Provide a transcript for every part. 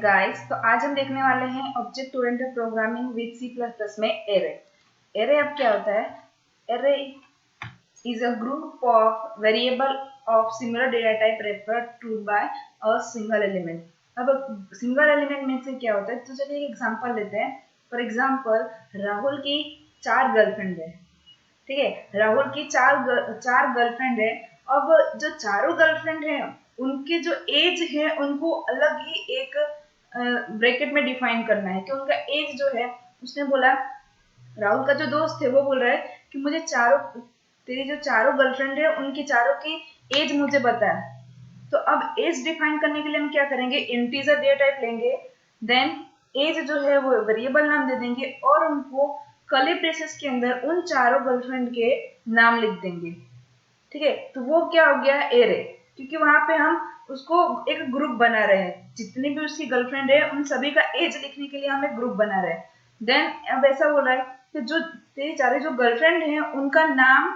Guys, तो आज हम देखने वाले हैं object oriented programming with C++ में एरे। एरे अब क्या होता है? Array is a group of variable of similar data type referred to by a single element. अब सिंगल एलिमेंट में से क्या होता है, तो चलिए एक एग्जांपल लेते हैं। फॉर एग्जांपल, राहुल की 4 गर्लफ्रेंड है। ठीक है, राहुल की चार गर्लफ्रेंड है। अब जो चारों गर्लफ्रेंड है उनके जो एज है उनको अलग ही एक ब्रैकेट में डिफाइन करना है कि उनका एज जो है, उसने बोला, राहुल का जो दोस्त है वो बोल रहा है कि मुझे तेरी जो चारों गर्लफ्रेंड है उनकी चारों की एज मुझे बता। तो अब एज डिफाइन करने के लिए हम क्या करेंगे, इंटीजर डेटा टाइप लेंगे, देन एज जो है वो वेरिएबल नाम दे देंगे और उनको कर्ली ब्रेसेस के अंदर उन चारों गर्लफ्रेंड के नाम लिख देंगे। ठीक है, तो वो क्या हो गया, एरे, क्योंकि वहां पे हम उसको एक ग्रुप बना रहे हैं। जितनी भी उसकी गर्लफ्रेंड है उन सभी का एज लिखने के लिए हम एक ग्रुप बना रहे हैं। देन अब ऐसा बोल रहा है कि जो तेरी चारे जो गर्लफ्रेंड है उनका नाम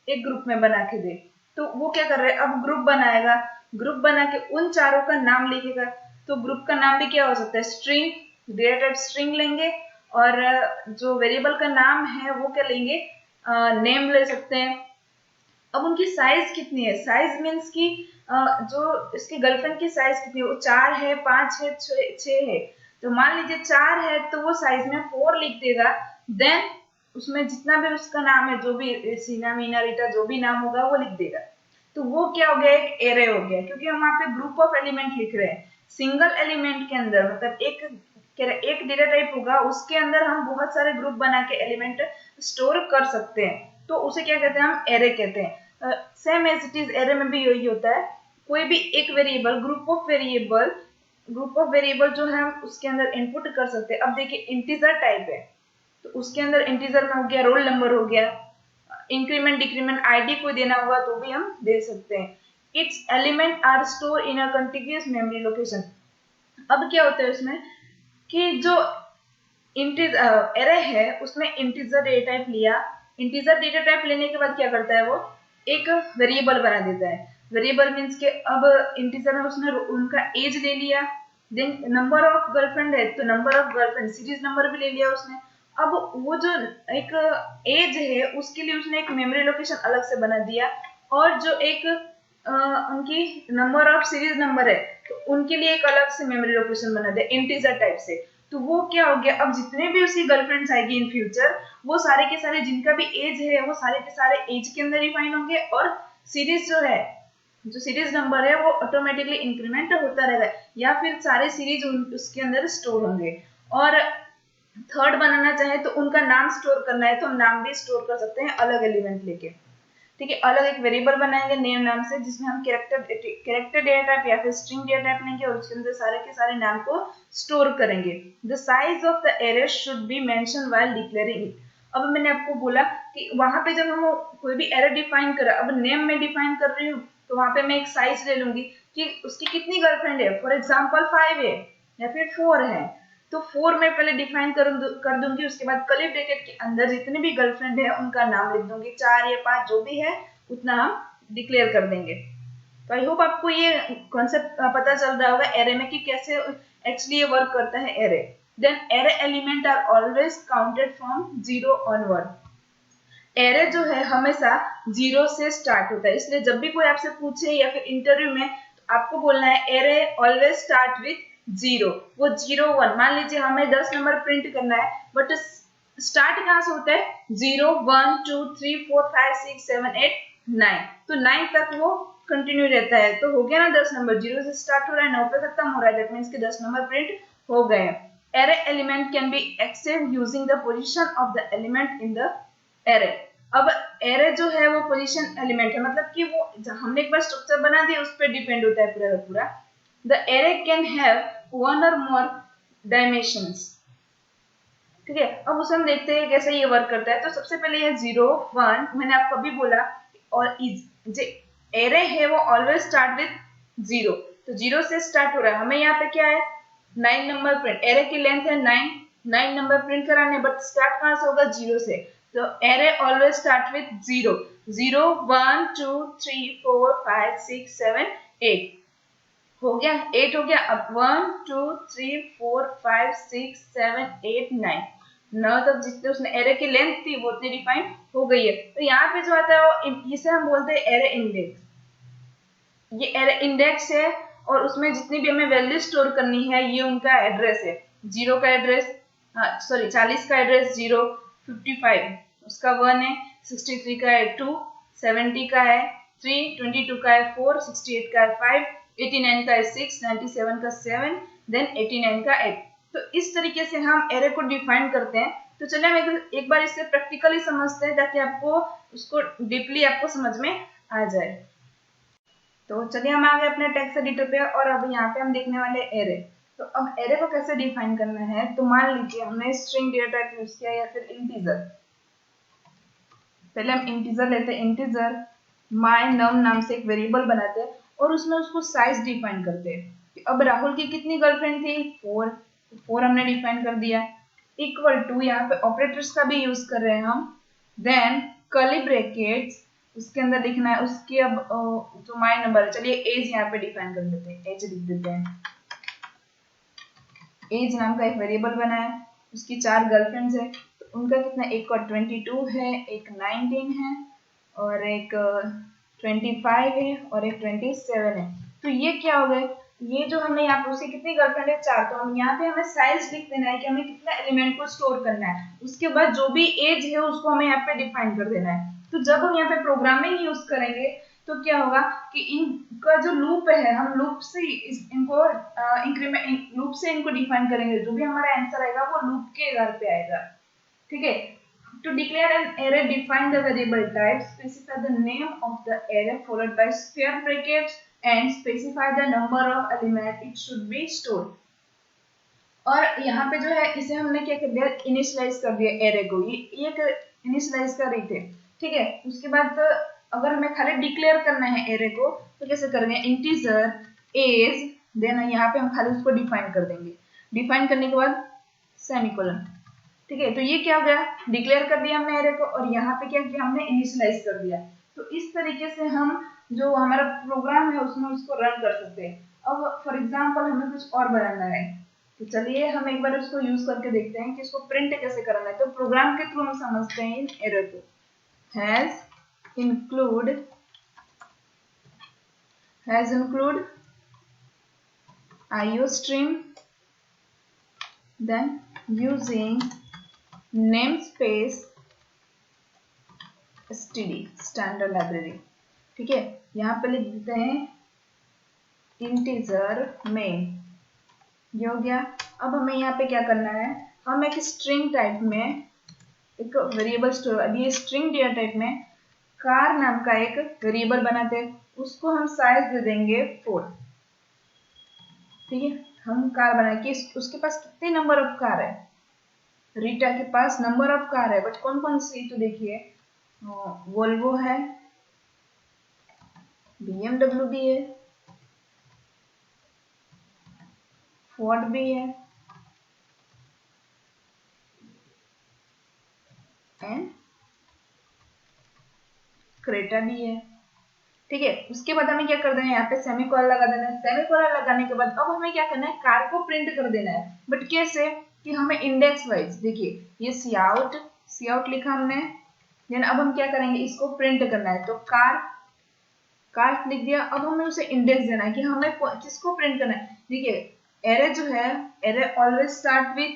एक ग्रुप में बना के दे। तो वो क्या कर रहा है, अब ग्रुप बनाएगा, ग्रुप बना के उन चारों का नाम लिखेगा। तो ग्रुप का नाम भी क्या हो सकता है, स्ट्रिंग, डेटा टाइप स्ट्रिंग लेंगे, और जो वेरिएबल का नाम है वो क्या लेंगे, नेम ले सकते हैं। अब उनकी साइज कितनी है, साइज मीन्स की जो इसकी गर्लफ्रेंड की साइज कितनी है, वो 4 है, 5 है, 6 है। तो मान लीजिए 4 है तो वो साइज में 4 लिख देगा। देन उसमें जितना भी उसका नाम है, जो भी सीना, मीना, रीटा, जो भी नाम होगा वो लिख देगा। तो वो क्या हो गया, एक एरे हो गया, क्योंकि हम वहाँ पे ग्रुप ऑफ एलिमेंट लिख रहे हैं। सिंगल एलिमेंट के अंदर मतलब एक डेटा टाइप होगा, उसके अंदर हम बहुत सारे ग्रुप बना के एलिमेंट स्टोर कर सकते हैं। तो उसे क्या कहते हैं, हम एरे कहते हैं। Same as it is array में भी यही होता है। कोई भी एक वेरिएबल, ग्रुप ऑफ वेरिएबल जो है उसके अंदर इनपुट कर सकते हैं। अब देखिए इंटीजर टाइप है, तो उसके अंदर इंटीजर में हो गया रोल नंबर, हो गया इंक्रीमेंट, डिक्रीमेंट, आईडी कोई देना होगा तो भी हम दे सकते हैं। Its element are store in a continuous memory location. अब क्या होता है उसमें कि जो एरे है उसमें इंटीजर डेटा टाइप लिया। इंटीजर डेटा टाइप लेने के बाद क्या करता है, वो एक वेरिएबल बना देता है। वेरिएबल मीन्स के अब इंटीजर में उसने उनका एज ले लिया। देन नंबर ऑफ गर्लफ्रेंड है तो number of girlfriend series number भी ले लिया उसने। अब वो जो एक एज है उसके लिए उसने एक मेमोरी लोकेशन अलग से बना दिया, और जो एक उनकी नंबर ऑफ सीरीज नंबर है तो उनके लिए एक अलग से मेमोरी लोकेशन बना दिया इंटीजर टाइप से। तो वो क्या हो गया, अब जितने भी उसकी गर्लफ्रेंड्स आएगी इन फ्यूचर, वो सारे के सारे जिनका भी एज है वो सारे के सारे एज के अंदर डिफाइन होंगे, और सीरीज जो है, जो सीरीज नंबर है वो ऑटोमेटिकली इंक्रीमेंट होता रहेगा, या फिर सारे सीरीज उसके अंदर स्टोर होंगे। और थर्ड बनाना चाहे तो उनका नाम स्टोर करना है तो हम नाम भी स्टोर कर सकते हैं अलग एलिमेंट लेके। ठीक है, अलग एक वेरिएबल बनाएंगे नेम नाम से, जिसमें हम कैरेक्टर डेटा टाइप या फिर स्ट्रिंग डेटा टाइप लेंगे और उसके अंदर सारे के सारे नाम को स्टोर करेंगे। The size of the array should be mention while declaring it. अब मैंने आपको बोला कि वहां पे जब हम कोई भी एरे डिफाइन करा, अब नेम में डिफाइन कर रही हूँ तो वहां पे मैं एक साइज ले लूंगी कि उसकी कितनी गर्लफ्रेंड है। फॉर एग्जाम्पल 5 है या फिर 4 है, तो 4 में पहले डिफाइन कर दूंगी, उसके बाद कर्ली ब्रैकेट के अंदर जितने भी गर्लफ्रेंड है उनका नाम लिख दूंगी, 4 या 5 जो भी है उतना हम डिक्लेयर कर देंगे। तो आई होप आपको ये कॉन्सेप्ट पता चल रहा होगा एरे में कि कैसे एक्चुअली ये वर्क करता है array. Then array element are always counted from 0 onward. Array जो है हमेशा 0 से स्टार्ट होता है, इसलिए जब भी कोई आपसे पूछे या फिर इंटरव्यू में तो आपको बोलना है एरे ऑलवेज स्टार्ट विथ 0। वो 0 1, मान लीजिए हमें 10 नंबर प्रिंट करना है, बट स्टार्ट कहां से होता है, 0 1 2 3 4 5 6 7 8 9, तो 9 तक वो कंटिन्यू रहता है। तो हो गया ना 10 नंबर, 0 से स्टार्ट हो रहा है 9 पे खत्म हो रहा है, दैट मींस के 10 नंबर प्रिंट हो गए। Array element can be access using the position of the element in the array. अब एरे जो है वो पोजीशन एलिमेंट है, मतलब कि वो हमने एक बार स्ट्रक्चर बना दिया उस पर डिपेंड होता है पूरा का पूरा। The array can have one और मोर डायमेंशंस। ठीक है, अब उसे हम देखते हैं कैसे ये वर्क करता है। तो सबसे पहले ये 0 1 मैंने आपको अभी बोला, और जो एरे है वो ऑलवेज स्टार्ट विद 0, तो 0 से स्टार्ट हो रहा है। हमें यहाँ पे क्या है, 9 नंबर प्रिंट, एरे की लेंथ है 9 नंबर प्रिंट कराने, बट स्टार्ट कहां से होगा, 0 से। तो एरे ऑलवेज स्टार्ट विद 0 0 1 2 3 4 5 6 7 8 हो गया 8 हो गया। अब 1 2 3 4 5 6 7 8 9 9 तक जितने उसने एरे की लेंथ थी वो उतनी डिफाइन हो गई है। तो यहाँ पे जो आता है वो इसे हम बोलते हैं एरे इंडेक्स। ये एरे इंडेक्स है और उसमें जितनी भी हमें वैल्यू स्टोर करनी है ये उनका एड्रेस है। 0 का एड्रेस, सॉरी 40 का एड्रेस 0, 55 उसका 1 है, 63 का है 2, 70 का है 3, 22 का है 4, 68 का है 5, 89 का है 6, 97 का 7, देन 89 का 8। तो इस तरीके से हम एरे को डिफाइन करते हैं। तो चलिए हम एक बार इसे प्रैक्टिकली समझते हैं ताकि आपको उसको डीपली आपको समझ में आ जाए। तो चलिए हम आ गए अपने टेक्स्ट एडिटर पे और अब यहाँ पे हम देखने वाले एरे। तो अब एरे को कैसे डिफाइन करना है, तो मान लीजिए हमने स्ट्रिंग डेटा टाइप यूज किया या फिर इंटीजर। पहले हम इंटीजर लेते हैं, इंटीजर माय नम नाम से एक वेरिएबल बनाते हैं और उसमें उसको साइज डिफाइन करते हैं। अब राहुल की कितनी गर्लफ्रेंड थी, 4, 4 हमने डिफाइन कर दिया। इक्वल टू, यहाँ पे ऑपरेटर्स का भी यूज कर रहे हैं हम। देन कर्ली ब्रैकेट्स, उसके अंदर लिखना है उसके अब जो माय नंबर है, चलिए एज यहाँ पे डिफाइन कर देते हैं, एज लिख देते हैं। एज नाम का एक वेरिएबल बना है, उसकी 4 गर्लफ्रेंड्स है। तो उनका कितना, एक का 22 है, एक 19 है और एक 25 है और एक 27 है। तो ये क्या हो गए, ये जो हमें यहाँ पे उसकी कितनी गर्लफ्रेंड है, 4। तो हम यहाँ पे हमें साइज लिख देना है कि हमें कितना एलिमेंट को स्टोर करना है। उसके बाद जो भी एज है उसको हमें यहाँ पे डिफाइन कर देना है। तो जब हम यहाँ पे प्रोग्रामिंग यूज करेंगे तो क्या होगा कि इनका जो लूप है, हम लूप से इनको इंक्रीमेंट लूप से इनको डिफाइन करेंगे। जो भी हमारा आंसर आएगा वो लूप के आधार पे आएगा। ठीक है। To declare an array, define the variable type, specify the name of the array followed by square brackets and specify the number of element it should be stored. और यहाँ पे जो है इसे हमने क्या कर दिया, इनिशियलाइज कर दिया एरे को। ये एक इनिशियलाइज कर रही थे। ठीक है। उसके बाद अगर हमें खाली डिक्लेयर करना है एरे को तो कैसे करेंगे, इंटीजर एज, देन यहाँ पे हम खाली उसको डिफाइन कर देंगे। डिफाइन करने के बाद सेमीकोलन। ठीक है। तो ये क्या हो गया, डिक्लेयर कर दिया हमने एरे को और यहाँ पे क्या किया, हमने इनिशियलाइज कर दिया। तो इस तरीके से हम जो हमारा प्रोग्राम है उसमें उसको रन कर सकते हैं। अब फॉर एग्जाम्पल हमें कुछ और बनाना है, तो चलिए हम एक बार उसको यूज करके देखते हैं कि इसको प्रिंट कैसे करना है। तो प्रोग्राम के थ्रू हम समझते हैं इन एरर को। Has include IOStream, then using namespace std standard library. ठीक है। यहाँ पे लिख देते हैं इंटीजर मेन। ये हो गया। अब हमें यहाँ पे क्या करना है, हम एक स्ट्रिंग टाइप में एक वेरिएबल स्टोर, अब ये स्ट्रिंग डेटा टाइप में कार नाम का एक वेरिएबल बनाते हैं, उसको हम साइज दे देंगे 4। ठीक है। हम कार बनाए कि उसके पास कितने नंबर ऑफ कार है, रीटा के पास नंबर ऑफ कार है, बट कौन कौन सी, तो देखिए वोल्वो है, BMW भी है, फोर्ड भी है एंड क्रेटा भी है। ठीक है। उसके बाद हमें क्या कर देना है, यहाँ पे सेमीकोलन लगा देना है। सेमीकोलन लगाने के बाद अब हमें क्या करना है, कार को प्रिंट कर देना है। बट कैसे, कि हमें इंडेक्स वाइज, देखिए ये सी आउट लिखा हमने, देन अब हम क्या करेंगे, इसको प्रिंट करना है। तो कार लिख दिया। अब हमें उसे इंडेक्स देना है कि हमें किसको प्रिंट करना है। देखिए एरे जो है, एरे ऑलवेज स्टार्ट विथ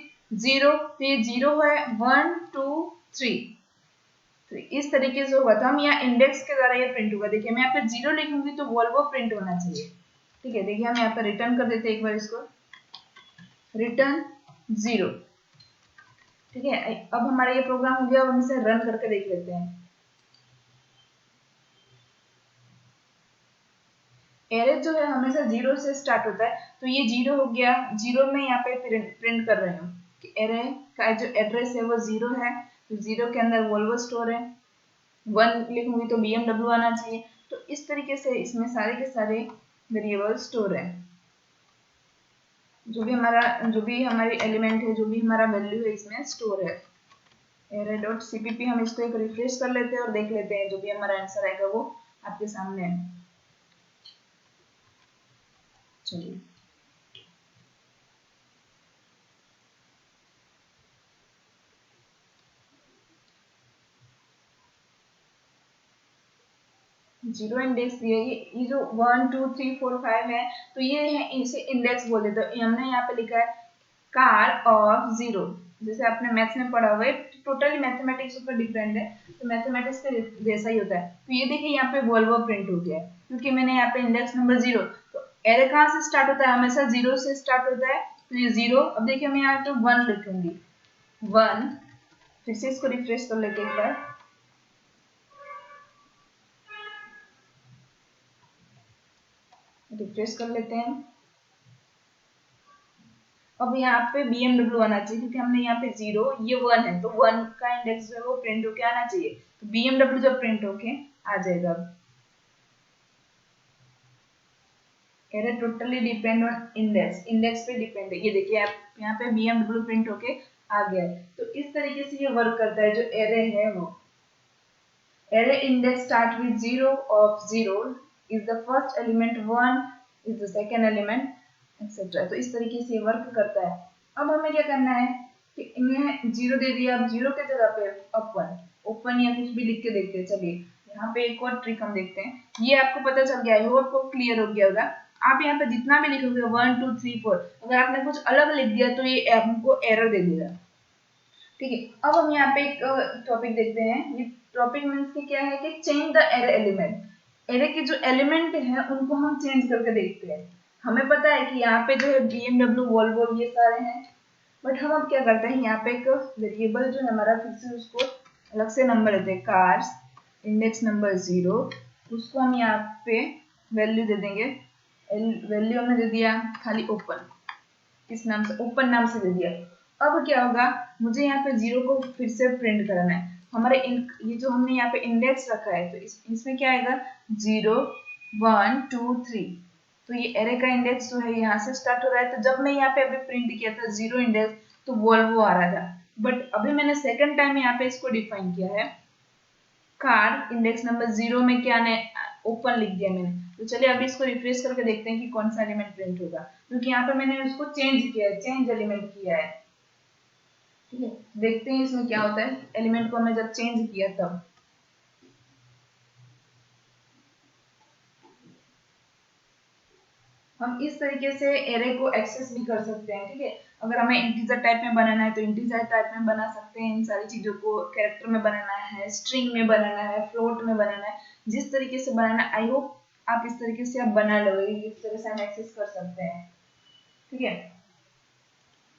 0, तो ये 0 है, 1 2 3, तो इस तरीके से होगा। तो हम यहाँ इंडेक्स के द्वारा ये प्रिंट होगा। देखिए मैं यहाँ पे 0 लिखूंगी तो वोल्वो प्रिंट होना चाहिए। ठीक है। देखिए हम यहाँ पे रिटर्न कर देते हैं एक बार इसको, रिटर्न 0। ठीक है। अब हमारा ये प्रोग्राम हो गया। अब हम इसे रन करके देख लेते हैं। एरे जो है हमेशा 0 से स्टार्ट होता है, तो ये 0 हो गया। 0 में यहाँ पे प्रिंट कर रहे हूँ कि एरे का जो एड्रेस है वो 0 है, तो 0 के अंदर वोल्वो स्टोर है। 1 लिखूंगी तो BMW आना चाहिए। तो इस तरीके से इसमें सारे के सारे वेरिएबल स्टोर है। जो भी हमारी एलिमेंट है, जो भी हमारा वैल्यू है इसमें स्टोर है। array.cpp हम इसको एक रिफ्रेश कर लेते हैं और देख लेते हैं जो भी हमारा आंसर आएगा वो आपके सामने है। चलिए, जीरो इंडेक्स दिया, ये जो 1 2 3 4 5 है, तो ये है, इसे इंडेक्स बोले। तो हमने यहाँ पे लिखा है कार ऑफ जीरो, जैसे आपने मैथ्स में पढ़ा हुआ है, टोटली मैथमेटिक्स ऊपर डिपेंड है, तो मैथमेटिक्स के जैसा ही होता है। तो ये देखिए यहाँ पे वॉल्वो प्रिंट हो गया है, क्योंकि मैंने यहाँ पे इंडेक्स नंबर जीरो। तो एरे कहाँ से स्टार्ट होता है? हमेशा जीरो से स्टार्ट होता है, तो ये जीरो। अब देखिए मैं यहाँ पे 1 लिखूंगी, 1। फिर से इसको रिफ्रेश कर लेते हैं एक बार, रिफ्रेश कर लेते हैं। अब यहाँ पे BMW आना चाहिए, क्योंकि हमने यहाँ पे जीरो, ये 1 है, तो 1 का इंडेक्स जो है वो प्रिंट होके आना चाहिए। तो BMW जब प्रिंट होके आ जाएगा। Array totally depend on index, index पे डिपेंड है। ये देखिए आप यहाँ पे BMW प्रिंट होके आ गया है। तो इस तरीके से ये वर्क करता है जो एरे है वो। Array index start with zero of zero is the first element, 1 is the second element, etcetera. तो इस तरीके से वर्क करता है। अब हमें क्या करना है कि इन्हें जीरो दे दिया, अब जीरो के जगह पे ओपन, ओपन या कुछ भी लिख के देखते हैं। चलिए यहाँ पे एक और ट्रिक हम देखते हैं। ये आपको पता चल गया है, आपको क्लियर हो गया होगा। आप यहाँ पे जितना भी लिखोगे 1 2 3 4, अगर आपने कुछ अलग लिख दिया तो ये हमको एरर दे देगा। ठीक है, अब हम यहाँ पे एक टॉपिक देखते हैं। ये टॉपिक मीन्स की क्या है कि change the array element. Array के जो एलिमेंट है उनको हम चेंज करके देखते हैं। हमें पता है कि यहाँ पे जो है BMW, वोल्वो, ये सारे हैं, बट हम अब क्या करते हैं, यहाँ पे एक वेरिएबल जो है हमारा, फिर से उसको अलग से नंबर देते हैं, कार्स इंडेक्स नंबर 0, उसको हम यहाँ पे वैल्यू दे देंगे। वैल्यू हमने दे दिया खाली ओपन, इस नाम से, ओपन नाम से दे दिया। अब क्या होगा, मुझे यहाँ पे जीरो को फिर से प्रिंट करना है। हमारे ये जो हमने यहाँ पे इंडेक्स रखा है, तो इसमें क्या आएगा, 0 1 2 3। तो ये एरे का इंडेक्स जो है यहाँ से स्टार्ट हो रहा है। तो जब मैं यहाँ पे अभी प्रिंट किया था जीरो इंडेक्स, तो वोल्वो आ रहा था, बट अभी मैंने सेकंड टाइम यहाँ पे इसको डिफाइन किया है, कार इंडेक्स नंबर 0 में क्या ने ओपन लिख दिया मैंने। तो चलिए अभी इसको रिफ्रेश करके देखते हैं कि कौन सा एलिमेंट प्रिंट होगा, क्योंकि यहाँ पे मैंने उसको चेंज किया है, चेंज एलिमेंट किया है। ठीक है, देखते हैं इसमें क्या होता है, एलिमेंट को हमने जब चेंज किया तब। हम इस तरीके से एरे को एक्सेस भी कर सकते हैं। ठीक है, अगर हमें इंटीजर टाइप में बनाना है तो इंटीजर टाइप में बना सकते हैं। इन सारी चीजों को कैरेक्टर में बनाना है, स्ट्रिंग में बनाना है, फ्लोट में बनाना है, जिस तरीके से बनाना है, आई होप आप इस तरीके से आप बना लोगे, इस तरह से हम एक्सेस कर सकते हैं। ठीक है,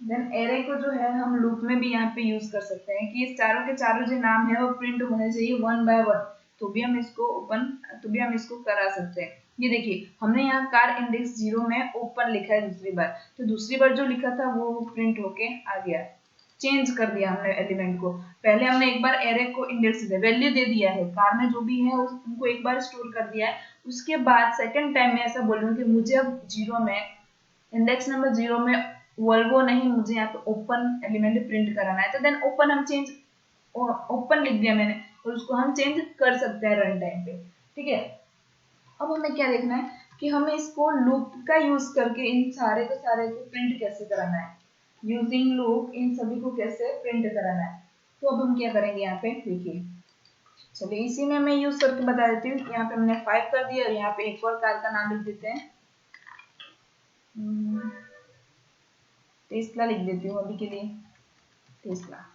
देन एरे को जो है हम लूप में भी यहाँ पे यूज कर सकते हैं कि इस चारों के चारों जो नाम है वो प्रिंट होने चाहिए 1 बाय 1, तो भी हम इसको ओपन, तो भी हम इसको करा सकते हैं। ये देखिए हमने यहाँ कार इंडेक्स 0 में ओपन लिखा है दूसरी बार, तो दूसरी बार जो लिखा था वो प्रिंट होके आ गया, चेंज कर दिया हमने एलिमेंट को। पहले हमने एक बार एरे को इंडेक्स दे वैल्यू दे दिया है, कार में जो भी है उनको एक बार स्टोर कर दिया है। उसके बाद सेकंड टाइम में ऐसा बोलूंगी कि मुझे अब 0 में, इंडेक्स नंबर 0 में वोल्वो नहीं, मुझे यहाँ पे ओपन एलिमेंट प्रिंट कराना है। तो देन ओपन हम चेंज, ओपन लिख दिया मैंने, और उसको हम चेंज कर सकते हैं रन टाइम पे। ठीक है, अब हमें क्या देखना है कि हमें इसको लूप का यूज करके इन सारे को प्रिंट कैसे कराना है, यूजिंग लूप इन सभी को कैसे प्रिंट कराना है। तो अब हम क्या करेंगे, यहाँ पे देखिए, चलिए इसी में मैं यूज करके बता देती हूँ। यहाँ पे हमने 5 कर दिया, और यहाँ पे एक और कार का नाम लिख देते हैं, टेस्ला लिख देती हूँ अभी के लिए, टेस्ला।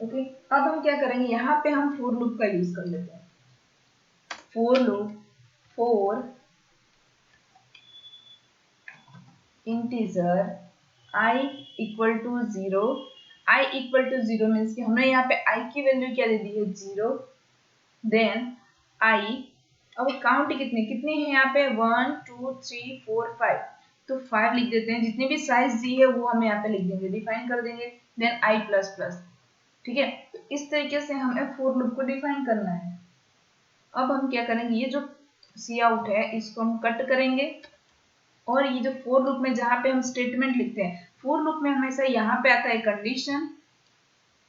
ओके, अब हम क्या करेंगे, यहाँ पे हम फोर लूप का यूज कर लेते हैं। For loop, for integer i equal to 0, i equal to 0 means कि हमने यहाँ पे i की वैल्यू क्या दे दी है, 0। देन i, अब काउंट कितनी कितनी है यहाँ पे, 1 2 3 4 5, तो 5 लिख देते हैं। जितनी भी साइज दी है वो हम यहाँ पे लिख देंगे, डिफाइन कर देंगे। Then i plus plus. ठीक है, तो इस तरीके से हमें फोर लूप को डिफाइन करना है। अब हम क्या करेंगे, ये जो सी आउट है इसको हम कट करेंगे, और ये जो फोर लूप में जहां पे हम स्टेटमेंट लिखते हैं, फोर लूप में हमेशा यहाँ पे आता है कंडीशन।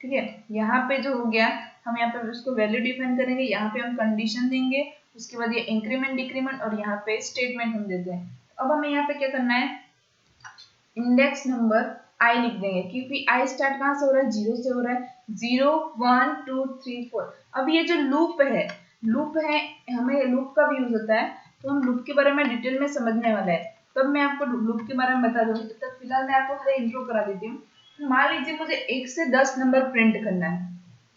ठीक है, यहाँ पे जो हो गया, हम यहाँ पे उसको वैल्यू डिफाइन करेंगे, यहाँ पे हम कंडीशन देंगे, उसके बाद ये इंक्रीमेंट डिक्रीमेंट और यहाँ पे स्टेटमेंट हम देते हैं। अब हमें यहाँ पे क्या करना है, इंडेक्स नंबर आई लिख देंगे, क्योंकि आई स्टार्ट कहाँ से हो रहा है, 0 से हो रहा है, 0 1 2 3 4। अब ये जो लूप है हमें लूप का भी यूज होता है, तो हम लूप के बारे में डिटेल में समझने वाले हैं, तब मैं आपको लूप के बारे में बता दूंगी। तब फिलहाल मैं आपको खाली इंट्रो करा देती हूँ। मान लीजिए मुझे 1 से 10 नंबर प्रिंट करना है,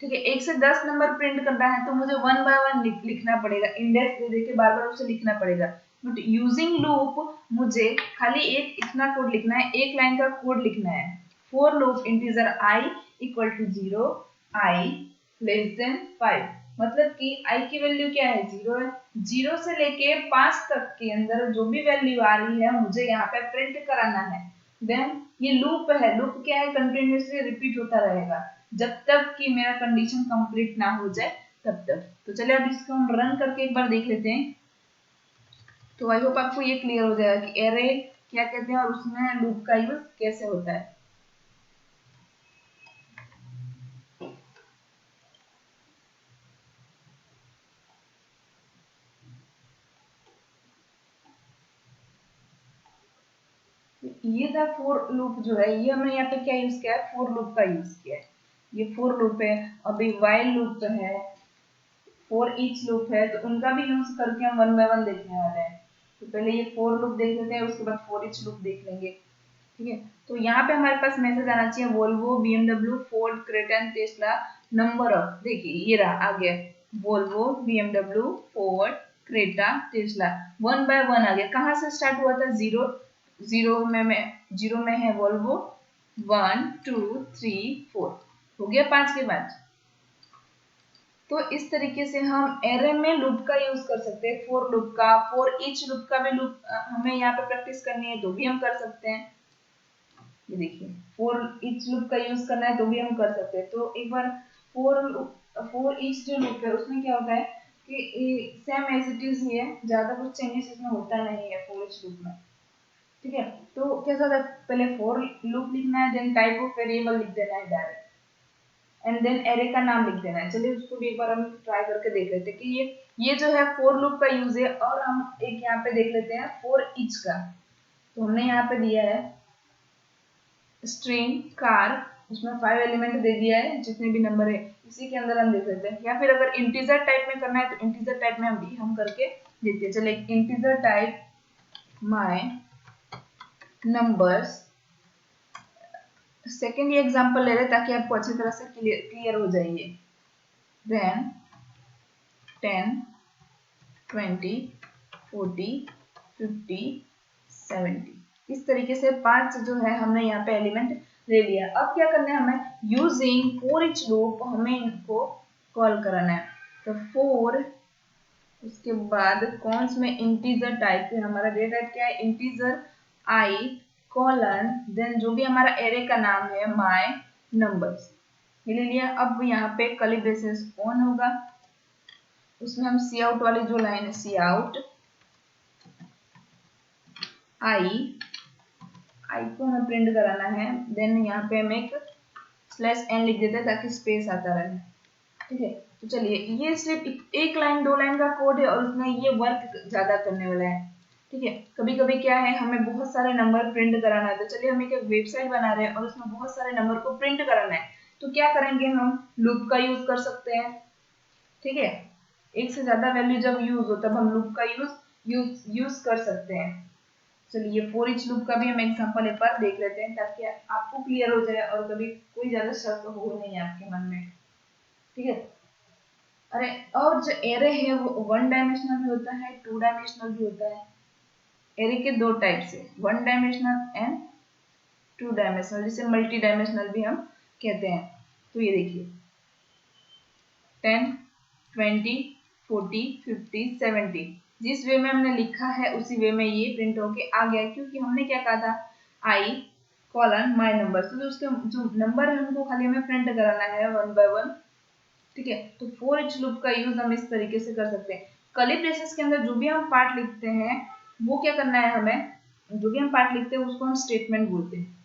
ठीक है, 1 से 10 नंबर प्रिंट करना है, तो मुझे 1 बाय 1 लिखना पड़ेगा, इंडेक्स दे दे के बार बार उसे लिखना पड़ेगा। बट यूजिंग लूप मुझे खाली एक इतना कोड लिखना है, एक लाइन का कोड लिखना है। For loop integer i equal to 0, i less than 5, मतलब कि i की वैल्यू क्या है, 0 है। 0 से लेके 5 तक के अंदर जो भी वैल्यू आ रही है मुझे यहाँ पे प्रिंट कराना है। देन ये लूप है, लूप क्या है, कंटिन्यूअसली रिपीट होता रहेगा जब तक कि मेरा कंडीशन कंप्लीट ना हो जाए तब तक। तो चलिए अब इसको हम रन करके एक बार देख लेते हैं। तो आई होप आपको ये क्लियर हो जाएगा कि एरे क्या कहते हैं और उसमें लूप का यूज कैसे होता है। ये था फॉर लूप जो है, ये हमने यहाँ पे क्या यूज किया है, फॉर लूप का यूज किया है। ये फॉर लूप है। अभी व्हाइल लूप है, फॉर ईच लूप है, तो उनका भी यूज करके हम वन बाय वन देखने वाले हैं। तो पहले ये फॉर लूप देख लेते हैं, उसके बाद फॉर ईच लूप देख लेंगे, ठीक है। तो यहाँ पे हमारे पास मैसेज आना चाहिए Volvo, BMW, Ford, Creta and Tesla number of, देखिए ये रहा आ गया, Volvo, BMW, Ford, Creta, Tesla, one by one आ गया। कहाँ से स्टार्ट हुआ था, जीरो, जीरो में है वोल्वो, 1 2 3 4 हो गया 5 के बाद। तो इस तरीके से हम एरे में लूप का यूज कर सकते हैं, फॉर लूप का, फॉर ईच लूप का भी लूप हमें यहाँ पे प्रैक्टिस करनी है तो भी हम कर सकते हैं। ये देखिए फॉर ईच लूप का यूज करना है तो भी हम कर सकते हैं। तो एक बार फॉर ईच जो लूप है उसमें क्या होता है कि सेम एज इट इज ही है, ज्यादा कुछ चेंजेस इसमें होता नहीं है फॉर ईच लूप में, ठीक है। तो कैसा होता है, पहले फॉर लूप लिखना है, देन टाइप ऑफ वेरिएबल लिख देना है डायरेक्ट, एंड देन एरे का नाम लिख देना है। चलिए उसको भी एक बार हम ट्राई करके देख लेते हैं कि ये जो है फॉर लूप का यूज है। और हम एक यहाँ पे देख लेते हैं फॉर ईच का। तो हमने यहाँ पे दिया है स्ट्रिंग कार, उसमें 5 एलिमेंट दे दिया है, जितने भी नंबर है इसी के अंदर हम देख लेते हैं। या फिर अगर इंटीजर टाइप में करना है तो इंटीजर टाइप में हम करके देखते हैं। चलिए integer type my numbers, second ये एग्जांपल ले रहे ताकि आपको अच्छी तरह से क्लियर हो जाइए। देन 10 20 40 50 70, इस तरीके से 5 जो है हमने यहाँ पे एलिमेंट ले लिया। अब क्या करना है हमें, यूजिंग फॉर ईच लूप हमें इनको कॉल कराना है। तो फॉर, उसके बाद कौन में इंटीजर टाइप है, हमारा डेटा टाइप क्या है, इंटीजर आई कॉलन, देन जो भी हमारा एरे का नाम है माय नंबर्स, ये ले लिया। अब यहाँ पे कर्ली ब्रेसेस ऑन होगा, उसमें हम सी आउट वाली जो लाइन है, सी आउट आई को हमें प्रिंट कराना है। देन यहाँ पे हम एक स्लैश एन लिख देते हैं ताकि स्पेस आता रहे, ठीक है। तो चलिए ये सिर्फ एक लाइन दो लाइन का कोड है और उसमें ये वर्क ज्यादा करने वाला है, ठीक है। कभी कभी क्या है हमें बहुत सारे नंबर प्रिंट कराना है, तो चलिए हम एक वेबसाइट बना रहे हैं और उसमें बहुत सारे नंबर को प्रिंट कराना है, तो क्या करेंगे, हम लूप का यूज कर सकते हैं, ठीक है। एक से ज्यादा वैल्यू जब यूज हो तब हम लूप का यूज कर सकते हैं। चलिए फॉर ईच लूप का भी हम एग्जांपल एक बार देख लेते हैं ताकि आपको क्लियर हो जाए और कभी कोई ज्यादा शक हो नहीं आपके मन में, ठीक है। अरे और जो एरे है वो 1 डायमेंशनल भी होता है, 2 डायमेंशनल भी होता है। एरे के दो टाइप्स है, 1 डायमेंशनल एंड 2 डायमेंशनल, जिसे मल्टी डायमेंशनल भी हम कहते हैं। तो ये देखिए 10 20 40 50 70, जिस वे में हमने लिखा है उसी वे में ये प्रिंट होके आ गया, क्योंकि हमने क्या कहा था, आई कॉलन माय नंबर, तो उसके जो नंबर है उनको खाली हमें प्रिंट कराना है वन बाय वन, ठीक है। तो फॉर ईच लूप का यूज हम इस तरीके से कर सकते हैं। कर्ली ब्रेसेस के अंदर जो भी हम पार्ट लिखते हैं वो क्या करना है हमें, जो भी हम पार्ट लिखते हैं उसको हम स्टेटमेंट बोलते हैं,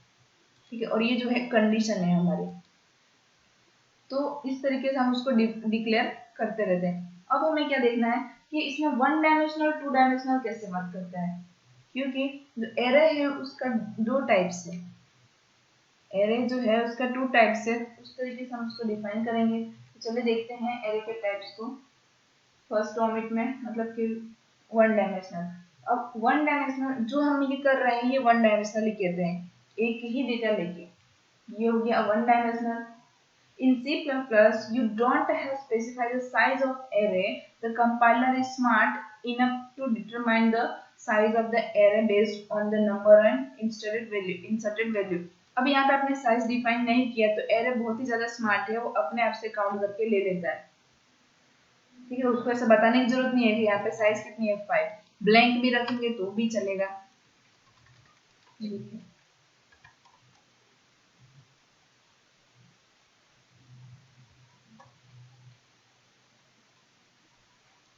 ठीक है। और ये जो है कंडीशन है हमारी, तो इस तरीके से हम उसको डिक्लेयर करते रहते हैं। अब हमें क्या देखना है, कि इसमें 1 डायमेंशनल 2 डायमेंशनल कैसे वर्क करता है, क्योंकि जो एरे है उसका 2 टाइप्स है। एरे जो है उसका 2 टाइप्स है, उस तरीके से हम उसको डिफाइन करेंगे। तो चलिए देखते हैं एरे के टाइप्स को। फर्स्ट ओमिट में मतलब कि 1 डायमेंशनल। अब 1 डायमेंशनल जो हम ये कर रहे हैं ये 1 डायमेंशनल ही कहते हैं, एक ही डेटा लेके। ये हो गया 1 dimensional. In C++, you don't have specified the size of array. The compiler is smart enough to determine the size of the array based on the number and inserted value. अब यहाँ पे आपने size define नहीं किया तो array बहुत ही ज्यादा smart है, वो अपने आप से काउंट करके ले लेता है। ठीक है, उसको ऐसा बताने की जरूरत नहीं है कि यहाँ पे साइज कितनी है 5, ब्लैंक भी रखेंगे तो भी चलेगा।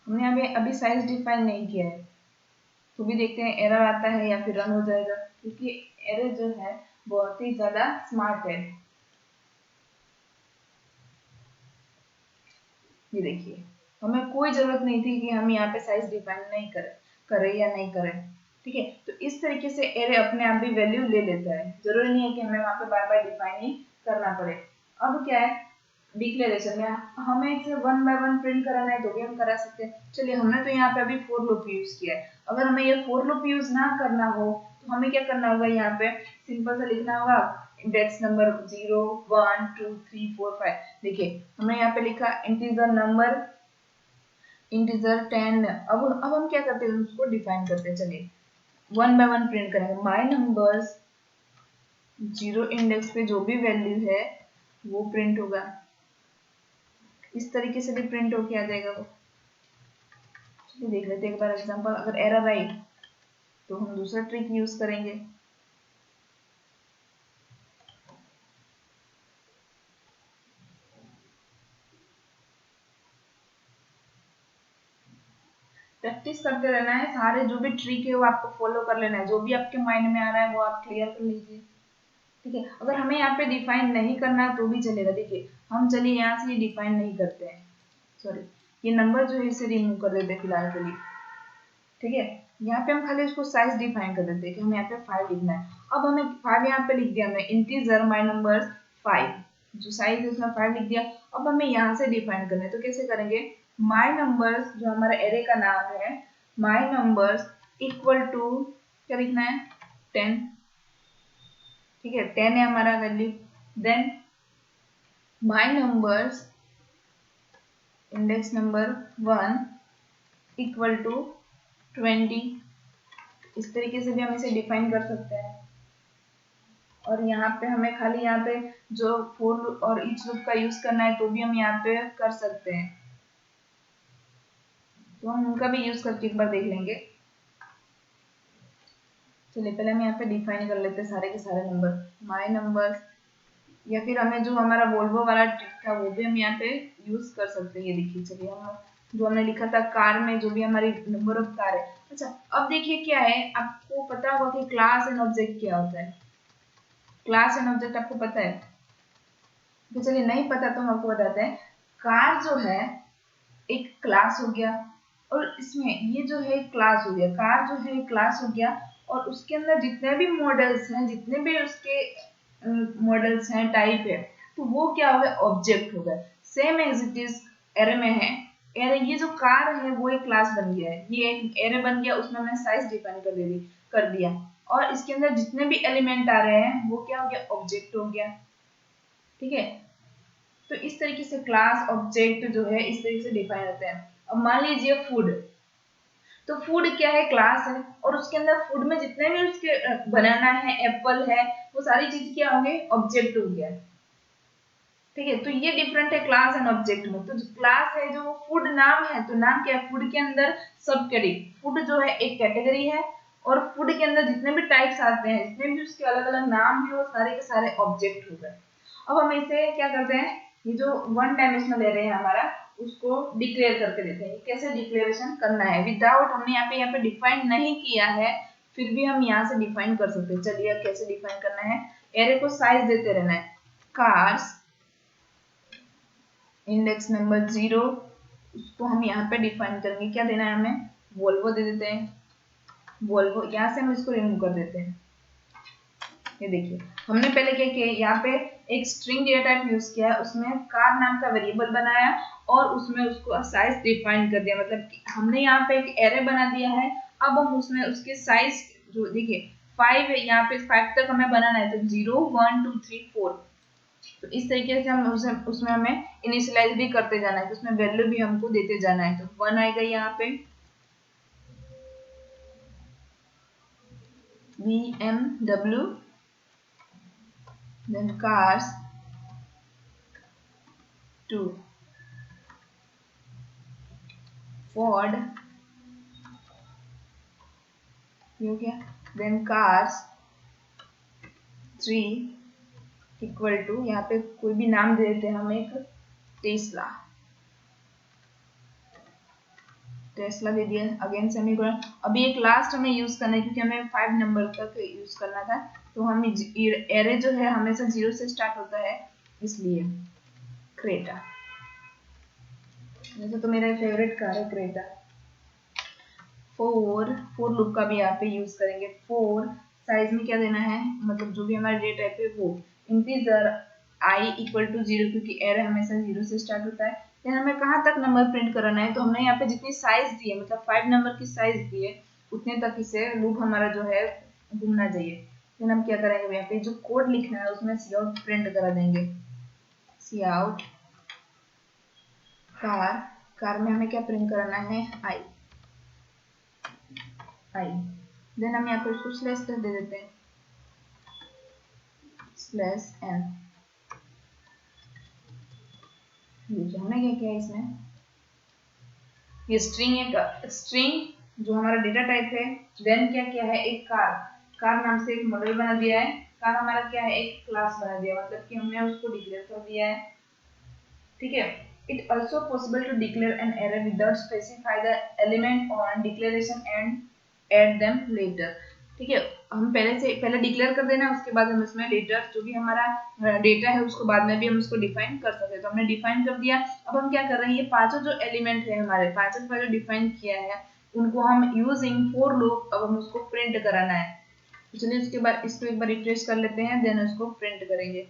हमने अभी साइज डिफाइन नहीं किया है तो भी देखते हैं एरर आता है या फिर रन हो जाएगा, क्योंकि एरर जो है बहुत ही ज्यादा स्मार्ट है। ये देखिए, हमें कोई जरूरत नहीं थी कि हम यहाँ पे साइज डिफाइन नहीं करें या नहीं करें। ठीक है, तो इस तरीके से एरे अपने आप भी वैल्यू ले लेता है, जरूरी नहीं है कि हमें वहां पे बार बार डिफाइन ही करना पड़े। अब क्या है, डिक्लेरेशन में हमें इसे 1 बाय 1 प्रिंट कराना है तो भी हम करा सकते हैं। चलिए, हमने तो यहाँ पे अभी फोर लूप यूज किया है। अगर हमें ये फोर लूप यूज ना करना हो तो हमें क्या करना होगा, यहाँ पे सिंपल सा लिखना होगा इंडेक्स नंबर 0 1 2 3 4 5। देखिए, हमने यहाँ पे लिखा इंटीजर नंबर, इंटीजर 10। अब हम क्या करते हैं, उसको डिफाइन करते हैं। चलिए 1 बाय 1 प्रिंट करेंगे, माय नंबर्स 0 इंडेक्स पे जो भी वैल्यू है वो प्रिंट होगा। इस तरीके से भी प्रिंट होके आ जाएगा वो। चलिए देख लेते हैं एक बार एग्जांपल। अगर एरर आई तो हम दूसरा ट्रिक यूज करेंगे। प्रैक्टिस करते रहना है, सारे जो भी ट्रिक है वो आपको फॉलो कर लेना है, जो भी आपके माइंड में आ रहा है वो आप क्लियर कर लीजिए। ठीक है, अगर हमें यहाँ पे डिफाइन नहीं करना तो भी चलेगा। देखिए, हम चलिए यहाँ से डिफाइन नहीं करते हैं, सॉरी ये नंबर जो है इसे रिमूव कर देते हैं फिलहाल के लिए। ठीक है, यहाँ पे हम खाली उसको साइज डिफाइन कर देते हैं कि हमें यहाँ पे 5 लिखना है। अब हमें 5 यहाँ पे लिख दिया, हमने इंटीजर माय नंबर 5, जो साइज है उसमें 5 लिख दिया। अब हमें यहाँ से डिफाइन करना है, तो कैसे करेंगे, माय नंबर्स जो हमारा एरे का नाम है, माय नंबर्स इक्वल टू क्या लिखना है 10। ठीक है, 10 है हमारा value. Then my numbers index number 1 equal to 20। इस तरीके से भी हम इसे डिफाइन कर सकते हैं। और यहाँ पे हमें खाली यहाँ पे जो फोर और ईच लूप का यूज करना है तो भी हम यहाँ पे कर सकते हैं, तो हम उनका भी यूज करके एक बार देख लेंगे। चलिए पहले हम यहाँ पे डिफाइन कर लेते हैं सारे के सारे नंबर, माय नंबर, या फिर हमें जो हमारा वोल्वो वाला ट्रिक था वो भी हम यहाँ पे यूज कर सकते हैं। ये देखिए, चलिए हम जो हमने लिखा था कार में जो भी हमारी नंबर ऑफ कार है। अच्छा, अब देखिए क्या है, आपको पता होगा कि क्लास एंड ऑब्जेक्ट क्या होता है। क्लास एंड ऑब्जेक्ट आपको पता है? तो चलिए नहीं पता तो हम आपको बताते हैं। कार जो है एक क्लास हो गया, और इसमें ये जो है क्लास हो गया, कार जो है क्लास हो गया, और उसके अंदर जितने भी मॉडल्स हैं, जितने भी उसके मॉडल्स हैं, टाइप है, तो वो क्या हो गया, ऑब्जेक्ट हो गया। Same as it is array में है। एरे, ये जो कार है वो एक क्लास बन गया है, ये एक एरे बन गया, उसमें मैंने साइज डिफाइन कर दिया, और इसके अंदर जितने भी एलिमेंट आ रहे हैं वो क्या हो गया, ऑब्जेक्ट हो गया। ठीक है, तो इस तरीके से क्लास ऑब्जेक्ट जो है इस तरीके से डिफाइन होते हैं। अब मान लीजिए फूड, तो फूड क्या है, क्लास है, और उसके अंदर फूड में जितने भी उसके बनाना है, एप्पल है, वो सारी चीज क्या होंगे, ऑब्जेक्ट हो गया। ठीक है, तो ये डिफरेंट है क्लास एंड ऑब्जेक्ट में। तो क्लास है जो फूड नाम है, तो नाम क्या है, फूड के अंदर सब कैटेगरी, फूड जो है एक कैटेगरी है, और फूड के अंदर जितने भी टाइप्स आते हैं, जितने भी उसके अलग अलग नाम है, वो सारे के सारे ऑब्जेक्ट हो गए। अब हम इसे क्या करते हैं, ये जो 1 डायमेंशनल एरे है हमारा, उसको डिक्लेयर करके देते हैं। कैसे डिक्लेरेशन करना है, विदाउट हमने यहाँ पे डिफाइन नहीं किया है, फिर भी हम यहाँ से डिफाइन कर सकते हैं। चलिए कैसे डिफाइन करना है, एरे को साइज देते रहना है, कार्स इंडेक्स नंबर 0 उसको हम यहाँ पे डिफाइन करेंगे। क्या देना है हमें, वोल्वो दे देते हैं, वोल्वो। यहाँ से हम इसको रिमूव कर देते हैं। ये देखिए हमने पहले क्या किया, यहाँ पे एक स्ट्रिंग डेटा टाइप यूज किया, उसमें कार नाम का वेरिएबल बनाया और उसमें उसको साइज डिफाइन कर दिया। मतलब कि हमने यहाँ पे एक एरे बना दिया है। अब हम उसमें उसके साइज जो देखिए 5 यहाँ पे 5 तक हमें बनाना है, तो 0 1 2 3 4। तो इस तरीके से हम उसमें हमें इनिशियलाइज भी करते जाना है, तो उसमें वैल्यू भी हमको देते जाना है। तो 1 आएगा यहाँ पे, BMW, then cars 2, Ford, ये हो गया, then cars 3 इक्वल टू, यहाँ पे कोई भी नाम दे देते हैं हम, एक टेस्ला, टेस्ला दे दिया। Again semicolon. अभी एक लास्ट हमें यूज करना है क्योंकि हमें 5 नंबर तक यूज करना था, तो हम एरे जो है हमेशा 0 से स्टार्ट होता है, इसलिए क्रेटा। वैसे तो मेरा फेवरेट कार है क्रेटा। फोर लूप का भी यहाँ पे यूज करेंगे। फोर साइज में क्या देना है, मतलब जो भी हमारा डेटा टाइप है वो इंटीजर I इक्वल टू 0, क्योंकि एरे हमेशा 0 से स्टार्ट होता है। देन हमें कहाँ तक नंबर प्रिंट कराना है, तो हमने यहाँ पे जितनी साइज दी है, मतलब 5 नंबर की साइज दी है, उतने तक इसे लूप हमारा जो है घूमना चाहिए। देन हम क्या करेंगे, यहाँ पे जो कोड लिखना है उसमें सी आउट प्रिंट करा देंगे। सी आउट कार में हमें क्या प्रिंट कराना है, आई। देन हम यहाँ पे उसको स्लैश कर दे देते हैं, स्लैश एन। देखिए हमने क्या किया इसमें, ये स्ट्रिंग है, स्ट्रिंग जो हमारा डेटा टाइप है। देन क्या किया है, एक कार नाम से एक मॉडल बना दिया है। कार हमारा क्या है, एक क्लास बना दिया, मतलब कि हमने उसको डिक्लेयर कर दिया है। ठीक है। It also possible to declare an array without specify the element on declaration and add them later. ठीक है, हम पहले डिक्लेयर कर देना, उसके बाद हम इसमें लेटर जो भी हमारा डेटा है उसको बाद में भी हम उसको डिफाइन कर सकते हैं। तो हमने डिफाइन कर दिया। अब हम क्या कर रहे हैं, ये पांचों जो एलिमेंट है हमारे, पांचों का जो डिफाइन किया है उनको हम यूजिंग फॉर लूप अब हम उसको प्रिंट कराना है। तो चलिए उसके बाद इसको एक बार रिफ्रेश कर लेते हैं, देन उसको प्रिंट करेंगे।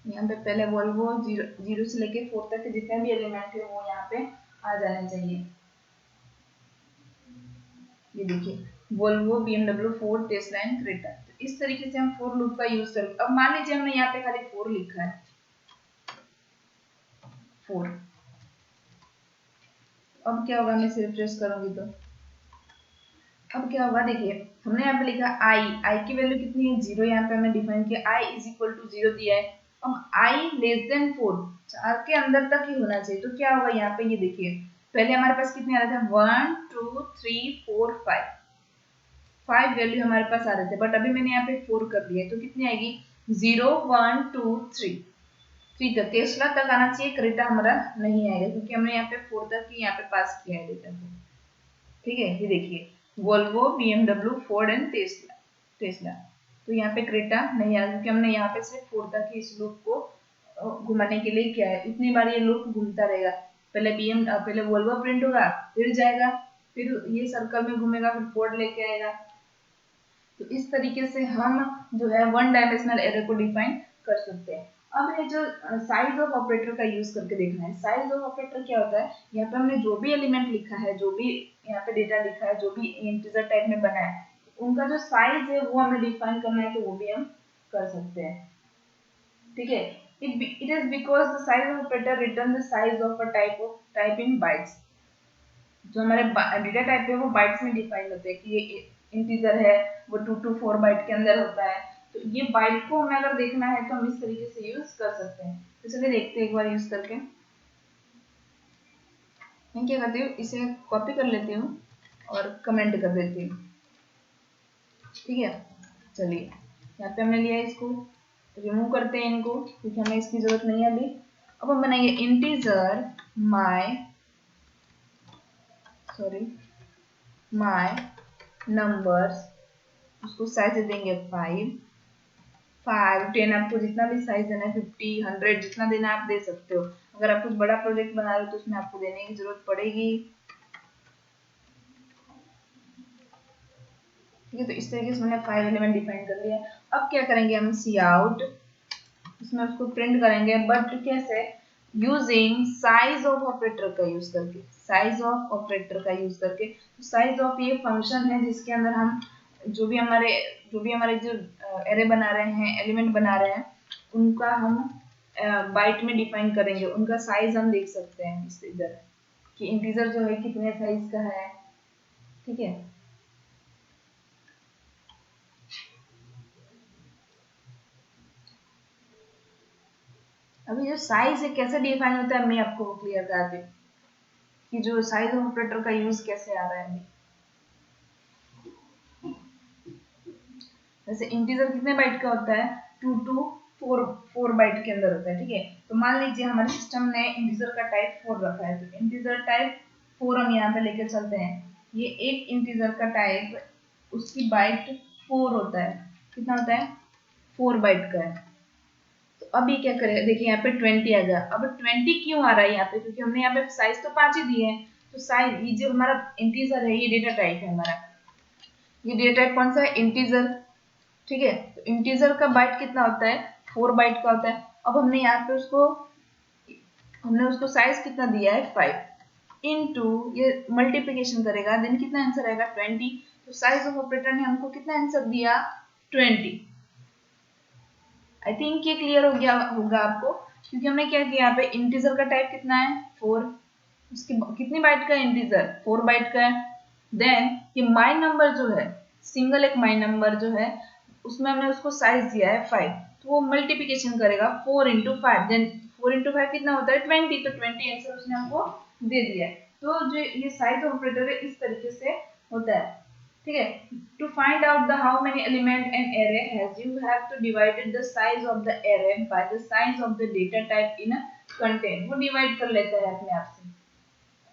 यहाँ पे पहले वोल्वो 0 से लेके 4 तक के जितने भी एलिमेंट है वो यहाँ पे आ जाने चाहिए। ये देखिए Volvo, BMW, Ford, Tesla and Creta. तो इस तरीके से हम फोर लूप का यूज करेंगे। अब मान लीजिए हमने यहाँ पे खाली 4 लिखा है, 4। अब क्या होगा, मैं इसे रिफ्रेश करूंगी तो अब क्या होगा, देखिए हमने यहाँ पे लिखा आई की वैल्यू कितनी है, 0। यहाँ पे हमने डिफाइन किया I इज इक्वल टू 0 दिया है। अब I लेस देन 4, 4 के अंदर तक ही होना चाहिए। तो क्या होगा यहाँ पे, ये देखिए पहले हमारे पास कितने आ रहे थे, 1 2 3 4 5 वैल्यू हमारे पास आ रहे थे, बट अभी मैंने यहाँ पे 4 कर दिया है, तो कितनी आएगी, 0 1 2 3 तक। टेस्ला तक आना चाहिए, क्रेटा हमारा नहीं आएगा क्योंकि हमने यहाँ पे 4 तक ही यहाँ पे पास किया है डेटा को। ठीक है, ये देखिए Volvo, BMW, Ford and Tesla. तो यहाँ पे क्रेटा नहीं आया क्योंकि हमने यहाँ पे सिर्फ 4 तक ही इस लूप को घुमाने के लिए किया है। इतनी बार ये लूप घूमता रहेगा, पहले वोल्वो प्रिंट होगा, फिर जाएगा, फिर ये सर्कल में घूमेगा, फिर फोर्ड लेके आएगा। तो इस तरीके से हम जो है वन डायमेंशनल एरे को डिफाइन कर सकते हैं। अब ये जो साइज ऑफ ऑपरेटर का यूज करके देखना है। साइज ऑफ ऑपरेटर क्या होता है, यहाँ पे हमने जो भी एलिमेंट लिखा है, जो भी यहाँ पे डेटा लिखा है, जो भी इंटीजर टाइप में बना है, उनका जो साइज है वो हमें डिफाइन करना है, तो वो भी हम कर सकते हैं। ठीक है, it is because the size of operator return the size of a type in bytes। जो हमारे डेटा टाइप है वो बाइट्स में डिफाइन होते हैं कि ये इंटीजर है, वो 2 to 4 बाइट के अंदर होता है। तो ये बाइट को हमें अगर देखना है तो हम इस तरीके से यूज कर सकते हैं। तो चलिए देखते हैं एक बार यूज करके। मैं क्या करती हूँ, इसे कॉपी कर लेती हूँ और कमेंट कर देती हूँ। ठीक है, चलिए यहाँ पे हमने लिया इसको, रिमूव करते हैं इनको क्योंकि हमें इसकी जरूरत नहीं है अभी। अब हम बनाएंगे इंटीजर my नंबर्स, उसको साइज देंगे 5, 10, आपको जितना भी साइज देना है 50, 100 जितना देना है आप दे सकते हो। अगर आप कुछ बड़ा प्रोजेक्ट बना रहे हो तो उसमें आपको देने की जरूरत पड़ेगी। ठीक है, तो इस तरीके से मैंने 5 एलिमेंट डिफाइन कर लिया। अब क्या करेंगे हम, सी आउट, इसमें उसको प्रिंट करेंगे, बट कैसे, यूजिंग साइज ऑफ ऑपरेटर का यूज करके, साइज ऑफ ऑपरेटर का यूज करके। तो साइज ऑफ ये फंक्शन है जिसके अंदर हम जो भी हमारे जो एरे बना रहे हैं, एलिमेंट बना रहे हैं, उनका हम बाइट में डिफाइन करेंगे, उनका साइज हम देख सकते हैं इस इधर कि इंटीजर जो है कितने साइज का है। ठीक है, अभी जो साइज है कैसे डिफाइन होता है मैं आपको क्लियर कराती हूँ कि जो साइज ऑपरेटर का यूज कैसे आ रहा है। जैसे इंटीजर कितने बाइट का होता है, 2 to 4 बाइट के अंदर होता है। ठीक है, तो मान लीजिए हमारे सिस्टम ने इंटीजर का टाइप 4 रखा है, तो इंटीजर टाइप 4 हम यहाँ पे लेकर चलते हैं। ये एक इंटीजर का टाइप, उसकी बाइट 4 होता है। कितना होता है, 4 बाइट का है। तो अब ये क्या करेगा, देखिए यहाँ पे 20 आ गया। अब 20 क्यों आ रहा है यहाँ पे, क्योंकि हमने यहाँ पे साइज तो 5 ही दिए हैं। तो साइज, ये जो हमारा इंटीजर है, ये डेटा टाइप है हमारा, ये डेटा टाइप कौन सा है, इंटीजर। ठीक है, तो इंटीजर का बाइट कितना होता है, 4 बाइट का होता है। अब हमने उसको साइज कितना दिया है, 5 इनटू, ये मल्टीप्लिकेशन करेगा, देन कितना आंसर आएगा, 20। तो साइज ऑफ ऑपरेटर ने हमको कितना आंसर दिया, 20। आई थिंक ये क्लियर हो गया होगा आपको, क्योंकि हमने क्या किया, यहाँ पे इंटीजर का टाइप कितना है, 4, उसकी कितनी बाइट का इंटीजर, 4 बाइट का है। देन ये माई नंबर जो है, सिंगल एक माई नंबर जो है, उसमें हमने उसको साइज दिया है 5, तो वो मल्टीप्लिकेशन करेगा 4 इंटू 5, देन 4 इंटू 5 कितना होता है, 20। तो 20 आंसर उसने हमको दे दिया है। तो जो ये साइज ऑपरेटर है इस तरीके से होता है। ठीक है, to find out the how many element an array has, you have to divided the size of the array by the size of the data type in a content। वो divide कर लेता है अपने आप से,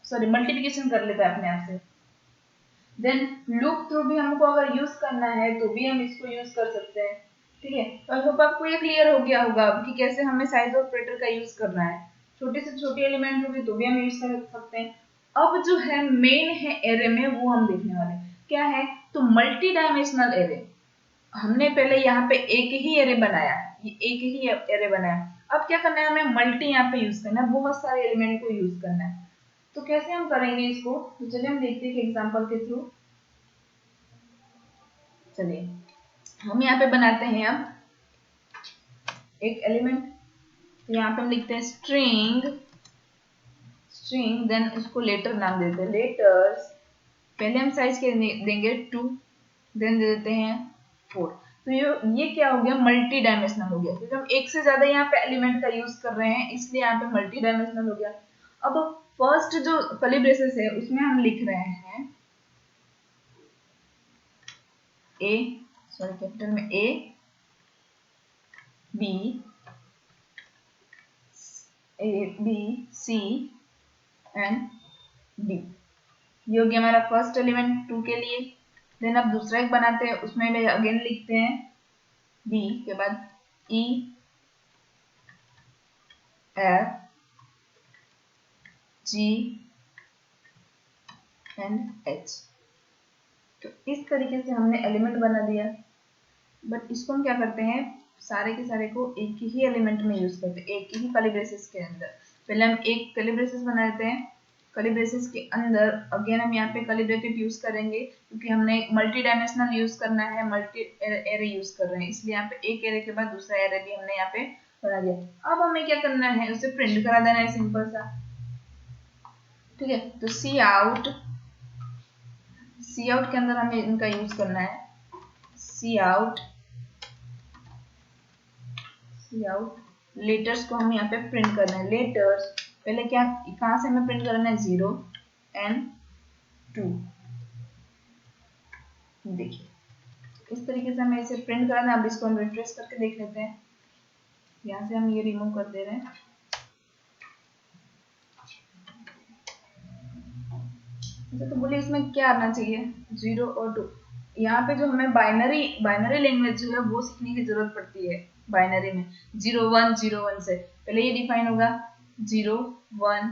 सॉरी मल्टीप्लिकेशन कर लेता है अपने आप से। देन लूप थ्रू भी हमको अगर यूज करना है तो भी हम इसको यूज कर सकते हैं। ठीक है, तो आई होप आपको ये क्लियर हो गया होगा कि कैसे हमें साइज ऑपरेटर का यूज करना है। छोटे से छोटे एलिमेंट होगी तो भी हम यूज कर सकते हैं। अब जो है मेन है एरे में, वो हम देखने वाले हैं क्या है, तो मल्टी डायमेंशनल एरे। हमने पहले यहाँ पे एक ही एरे बनाया, ये एक ही एरे बनाया। अब क्या करना है, हमें मल्टी यहाँ पे यूज करना है, बहुत सारे एलिमेंट को यूज करना है। तो कैसे हम करेंगे इसको, तो चलिए हम देखते हैं एग्जांपल के थ्रू। चलिए हम यहाँ पे बनाते हैं अब एक एलिमेंट, तो यहाँ पे हम लिखते हैं स्ट्रिंग, देन उसको लेटर नाम देते हैं, लेटर्स। पहले हम साइज के देंगे 2, देन दे देते हैं 4। तो ये क्या हो गया, मल्टी डायमेंशनल हो गया, क्योंकि हम एक से ज्यादा यहाँ पे एलिमेंट का यूज कर रहे हैं, इसलिए यहाँ पे मल्टी डायमेंशनल हो गया। अब फर्स्ट जो कर्ली ब्रेसेस है उसमें हम लिख रहे हैं कैपिटल में A B C and D। ये हो गया हमारा फर्स्ट एलिमेंट 2 के लिए। देन अब दूसरा एक बनाते हैं, उसमें भी अगेन लिखते हैं B के बाद E F G and H। तो इस तरीके से हमने एलिमेंट बना दिया। बट इसको हम क्या करते हैं, सारे के सारे को एक ही एलिमेंट में यूज करते हैं, एक ही कर्ली ब्रेसेस के अंदर। पहले हम एक कर्ली ब्रेसेस बना देते हैं, कर्ली ब्रेसेस के अंदर अगेन हम यहाँ पे कर्ली ब्रैकेट यूज करेंगे, क्योंकि हमने मल्टी डायमेंशनल यूज करना है, मल्टी एरे यूज कर रहे हैं, इसलिए यहाँ पे एक एरे के बाद दूसरा एरे भी हमने यहाँ पे बना दिया। अब हमें क्या करना है, उसे प्रिंट करा देना है, सिंपल सा। ठीक है, तो सी आउट के अंदर हमें इनका यूज करना है, सी आउट लेटर्स को हम यहाँ पे प्रिंट करना है। लेटर्स पहले क्या, कहां से हमें प्रिंट करना है, 0 एंड 2। देखिए इस तरीके से हमें इसे प्रिंट करना है। अब इसको हम रिफ्रेश करके देख लेते हैं, यहाँ से हम ये रिमूव कर दे रहे हैं। अच्छा, तो बोलिए इसमें क्या आना चाहिए, 0 और 2। यहाँ पे जो हमें बाइनरी लैंग्वेज जो है वो सीखने की जरूरत पड़ती है। बाइनरी में 0101 से पहले ये डिफाइन होगा 0 1,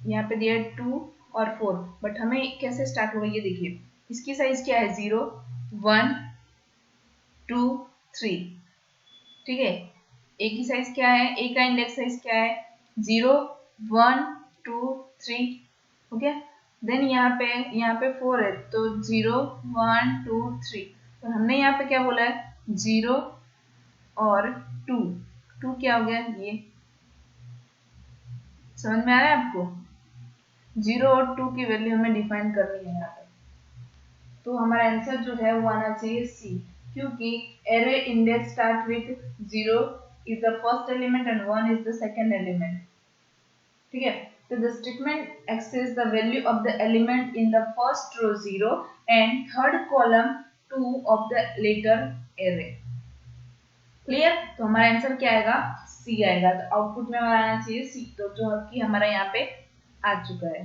यहाँ पे दिया 2 और 4, बट हमें कैसे स्टार्ट होगा ये देखिए। इसकी साइज क्या है 0 1 2 3, ठीक है। ए की साइज क्या है, ए का इंडेक्स साइज क्या है 0 1 2 3, हो गया। देन यहाँ पे 4 है तो 0 1 2 3, और हमने यहाँ पे क्या बोला है 0 और 2, 2 क्या हो गया ये, समझ में आ रहा है आपको। 0 और 2 की वैल्यू हमें डिफाइन करनी है यहाँ पे, तो हमारा आंसर जो है वो आना चाहिए सी, क्योंकि array index start with 0 is the first element and 1 is the second element, ठीक है। तो the statement access the value of the element in the first row 0 and third column 2 of the latter array, clear. तो हमारा answer क्या आएगा, सी आएगा। तो output में हमारा आना चाहिए सी, तो जो कि हमारा यहाँ पे आ चुका है।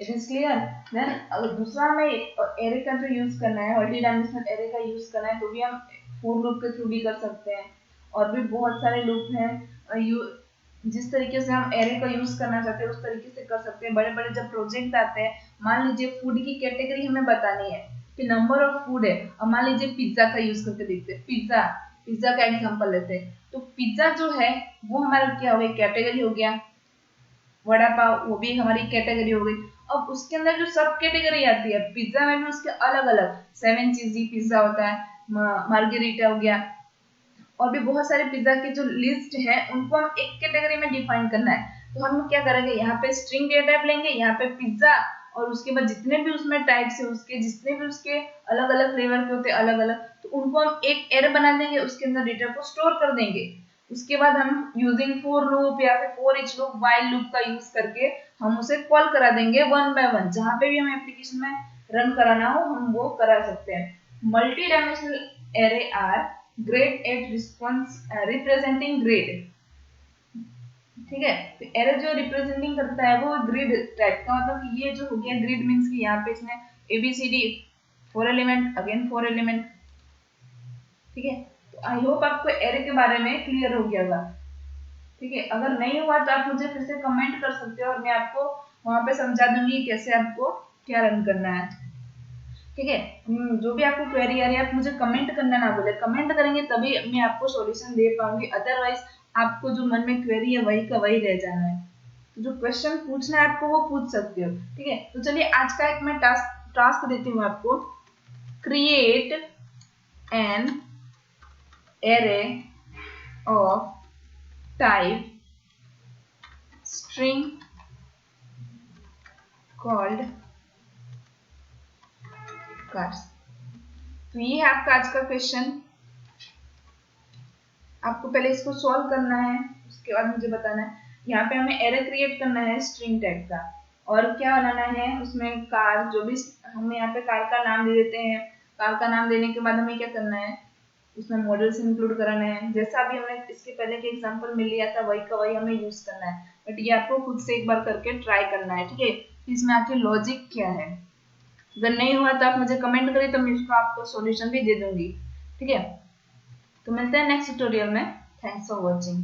It is clear. देन अगर दूसरा हमें एरे का जो यूज करना है, मल्टी डायमेंशनल एरे का यूज करना है, तो भी हम फॉर लूप के थ्रू भी कर सकते हैं, और भी बहुत सारे लूप हैं। जिस तरीके से हम एरे का यूज करना चाहते हैं उस तरीके से कर सकते हैं। बड़े बड़े जब प्रोजेक्ट आते हैं, मान लीजिए फूड की कैटेगरी हमें बतानी है कि नंबर ऑफ फूड है, और मान लीजिए पिज्जा का यूज करके देखते हैं। पिज्जा का एग्जांपल लेते हैं, तो पिज्जा जो है वो हमारा क्या हो गया, कैटेगरी हो गया। वड़ा पाव वो भी हमारी कैटेगरी हो गई। अब उसके अंदर जो सब कैटेगरी आती है पिज्जा में भी, उसके अलग अलग 7 चीजी पिज्जा होता है, मार्गेरिटा हो गया, और भी बहुत सारे पिज्जा की जो लिस्ट है उनको हम एक कैटेगरी में डिफाइन करना है। तो हम क्या करेंगे, यहाँ पे स्ट्रिंग डेटा टाइप लेंगे, यहाँ पे पिज्जा, और उसके बाद जितने भी उसमें टाइप्स है उसके, जितने भी उसके अलग अलग फ्लेवर के होते हैं अलग अलग, तो उनको हम एक एरे बना देंगे, उसके अंदर डेटा को स्टोर कर देंगे। उसके बाद हम यूजिंग फॉर लूप या फिर for each loop, while loop का यूज करके हम उसे कॉल करा देंगे वन बाय वन। जहां पे भी हम एप्लीकेशन में रन कराना हो हम वो करा सकते हैं। Multi dimensional array are grade at response representing grade, ठीक है। तो एरे जो रिप्रेजेंटिंग करता है वो ग्रिड टाइप का, मतलब कि ये जो हो गया ग्रिड मींस कि यहाँ पे इसने ABCD 4 एलिमेंट, अगेन 4 एलिमेंट, ठीक है। तो आई होप आपको एरे के बारे में क्लियर हो गया होगा, ठीक है। अगर नहीं हुआ तो आप मुझे फिर से कमेंट कर सकते हो और मैं आपको वहां पे समझा दूंगी कैसे आपको क्या रन करना है, ठीक है। जो भी आपको क्वेरी आ रही है आप मुझे कमेंट करना ना बोले, कमेंट करेंगे तभी मैं आपको सॉल्यूशन दे पाऊंगी, अदरवाइज आपको जो मन में क्वेरी है वही का वही रह जाना है। तो जो क्वेश्चन पूछना है आपको वो पूछ सकते हो, ठीक है। तो चलिए आज का एक मैं टास्क देती हूँ आपको, create an array of type string called cars। तो ये है आपका आज का क्वेश्चन। आपको पहले इसको सॉल्व करना है, उसके बाद मुझे बताना है। यहाँ पे हमें एरे क्रिएट करना है स्ट्रिंग टाइप का, और क्या बनाना है उसमें कार, जो भी हम यहाँ पे कार का नाम दे देते हैं। कार का नाम देने के बाद हमें क्या करना है, उसमें मॉडल्स इंक्लूड कराना है, जैसा अभी हमने इसके पहले के एग्जांपल में लिया था वही का वही हमें यूज करना है। बट ये आपको खुद से एक बार करके ट्राई करना है, ठीक है। इसमें आखिर लॉजिक क्या है, अगर नहीं हुआ तो आप मुझे कमेंट करिए, तो मैं इसका आपको सॉल्यूशन भी दे दूंगी, ठीक है। तो मिलते हैं नेक्स्ट ट्यूटोरियल में। Thanks for watching.